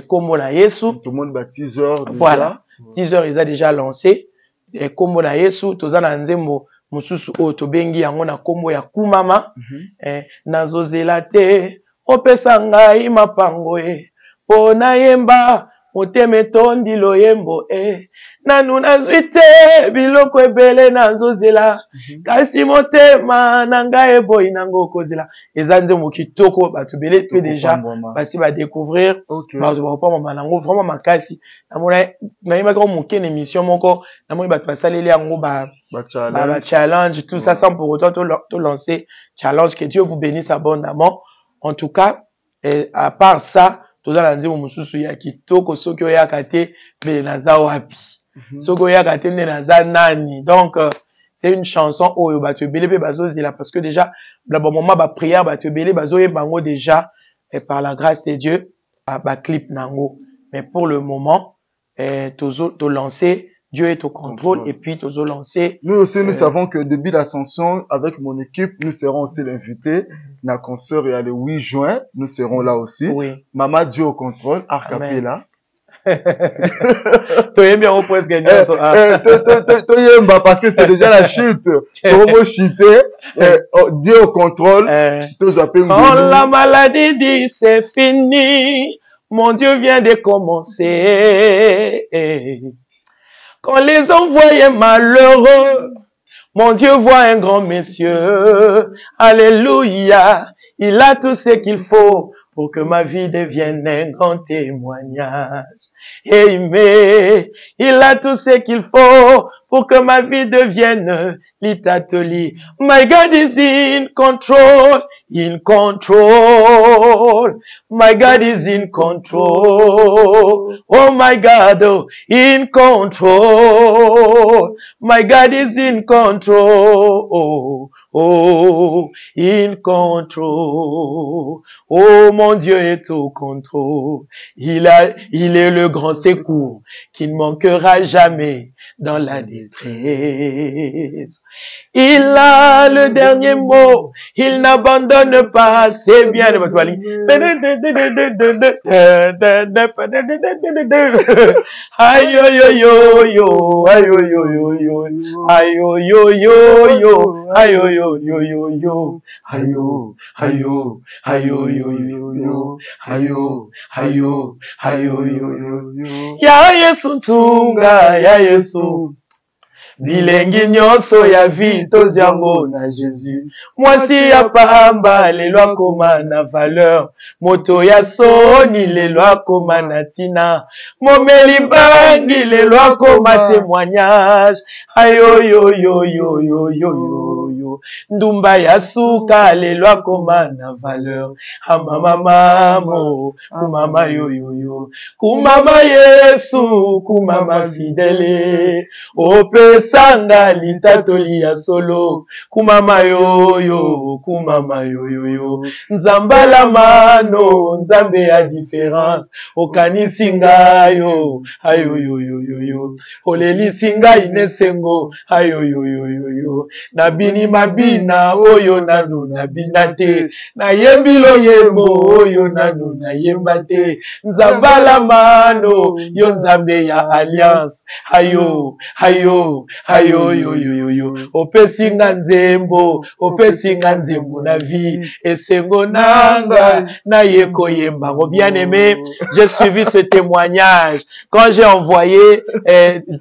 Kombo na Yesu. Tout le monde bat teaser. Voilà. Teaser, ils a déjà lancé. Kombo na Yesu, tu as nzembo, mususu oyo tobengi yango na kombo ya kumama nazozela te opesa ngai mapango pona yemba motema etondi loyembo nanu nazwi te biloko ebele nazozela kasi motema na ngai eboyi nango okozela eza nzembo kitoko bato ebele pe déjà basi badécouvrir bato bakopama nango vraiment makasi namona nayebaki ko moke na émission moko namoni bato basaleli yango ba challenge tout ça sans pour autant tout lancer challenge que Dieu vous bénisse abondamment en tout cas à part ça toza na nzembo mosusu ya kitoko soki oyaka te mbele naza wapi soki oyaka te nde naza nani donc c'est une chanson oyo ba te belé pe bazo zila parce que déjà la bon moment ba prière ba te belé bazo e bango déjà et par la grâce de Dieu ba clip nango mais pour le moment to lancer Dieu est au contrôle et puis tozo lancer. Nous aussi nous savons que début d'ascension avec mon équipe nous serons aussi l'invité na concert et le 8 juin nous serons là aussi. Oui. Maman Dieu au contrôle Arcapella. Toyemba au presque Toyemba parce que c'est déjà la chute. Comment chuter Dieu au contrôle. Quand la maladie dit c'est fini, mon Dieu vient de commencer. Quand les envoyés malheureux, mon Dieu voit un grand monsieur. Alléluia. Il a tout ce qu'il faut pour que ma vie devienne un grand témoignage. Amen. Il a tout ce qu'il faut pour que ma vie devienne l'itatoli. My God is in control, in control. My God is in control. Oh my God, oh, in control. My God is in control. Oh, oh, in control. Oh, mon Dieu est au contrôle. Il est le grand secours qui ne manquera jamais dans la détresse. Il a le dernier mot. Il n'abandonne pas. C'est bien de votre aïe, aïe, aïe, aïe, aïe, aïe, ya Yesu ntunga ya Yesu bilengi nyonso ya vie toziango na Jésus mwasi ya pamba lelo akoma na valeur moto ya soni lelo akoma na tina momeli bangi lelo akoma témoignage ayo yo yo yo yo yo yo ndumba ya suka lelo akoma na valeur amama mamo kumama yo yo yo kumama Yesu kumama fidèle opesanga litatoli ya solo kumama yo yo nzambala mano nzambe ya différence okanisi ngayo ayo yo olelisi ngai nesengo ayo yo nabini mabina oyo nanu nabina te nayembi loyembo oyo nanu nayemba te nzambala mano yo nzambe ya alliance ayo opesinga nzembo na vie esengo nanga na yeko yembango. Bien-aimé, j'ai suivi ce témoignage quand j'ai envoyé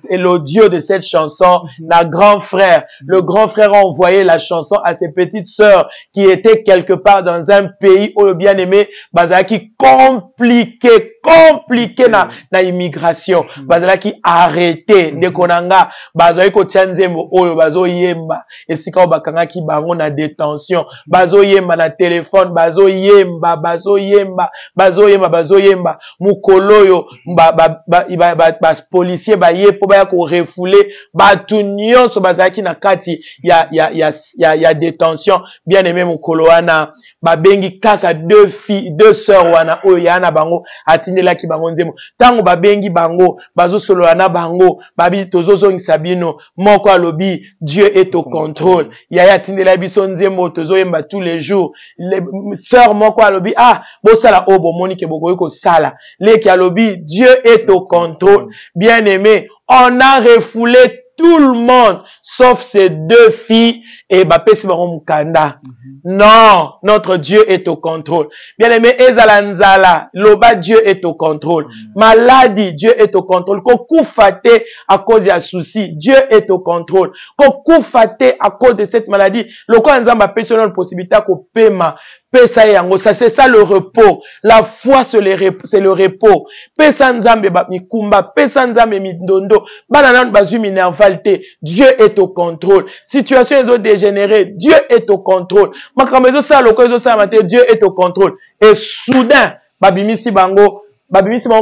l'audio de cette chanson na grand frère. Le grand frère a envoyé la chanson à ses petites sœurs qui étaient quelque part dans un pays où le bien-aimé bazaki compliqué na immigration bazaki arrêté ndekonanga bazoyi kotia nzembo oyo bazoyemba esika o bakangaki bango na détention bazoyemba na téléphone bazoyemba mukolo oyo policier baye po baya ko refouler batu nyonso bazaki na kati ya détention. Bien aimé mukolo wana babengi kaka deux sœurs wana oyo yana bango atindelaki bango nzembo tango babengi bango bazosolola na bango babi tozozongisa bino moko alobi Dieu est au contrôle yaya atindela biso nzembo tozoyemba tous les jours sœur moko alobi bosala obo monike bokoyi kosala leki alobi Dieu est au contrôle. Bien aimé, on a refoulé tout le monde sauf ces deux filles et bapesi bango mukanda. Non, notre Dieu est au contrôle. Bien aimé, ezala nzala, loba Dieu est au contrôle. Maladie, Dieu est au contrôle. Kokufate à cause ya souci, Dieu est au contrôle. Kokufate à cause de cette maladie, loko nzamba pesi une possibilité ko pema. Ça c'est ça le repos. La foi c'est le repos. Pesa nzambe mikumba, pesa nzambe midondo. Banana bazu minervalte. Dieu est au contrôle. Situation est dégénérée. Dieu est au contrôle. Makamezo sa loko ezo sa mate. Dieu est au contrôle. Et soudain, babimisi bango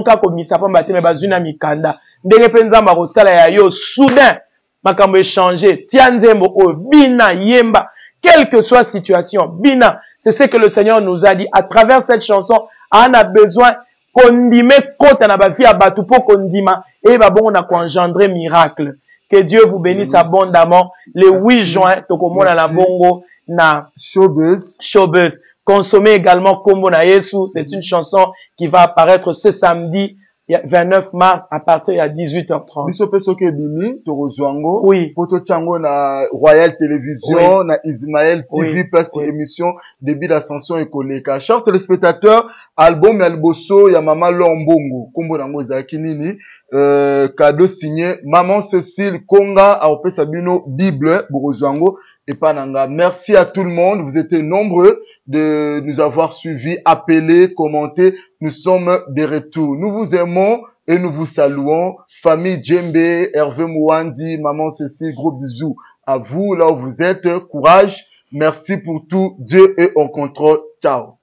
ka komisa pa mbate me bazu na mikanda. Ndenge pe nzamba ko sala ya yo soudain. makambo échanger, tianzembo o bina yemba, quelle que soit la situation, bina, c'est ce que le Seigneur nous a dit à travers cette chanson. On a besoin kondime kota na ba vie abatu po kondima et ba bon on a engendré miracle. Que Dieu vous bénisse abondamment. Le 8 juin, tokomona na bongo na Showbiz. Consommez également Kombo na Yesu. C'est une chanson qui va apparaître ce samedi 29 mars à partir de 18h30. Biso peso ke bimi torozwango. Oui. Poto chango na Royal Télévision, Oui. na Ismaël TV, Oui. place Oui. émission début d'ascension et koleka. Chers téléspectateurs, album ya liboso ya Mama Lombongo. Kombo nango zaki nini? Cadeau signé Maman Cécile Konga a opé Sabino Bible Borozwango et Pananga. Merci à tout le monde. Vous étiez nombreux de nous avoir suivis, appelés, commentés. Nous sommes de retour. Nous vous aimons et nous vous saluons. Famille Djembe, Hervé Mouandi, Maman Cécile, gros bisous à vous là où vous êtes. Courage. Merci pour tout. Dieu est au contrôle. Ciao.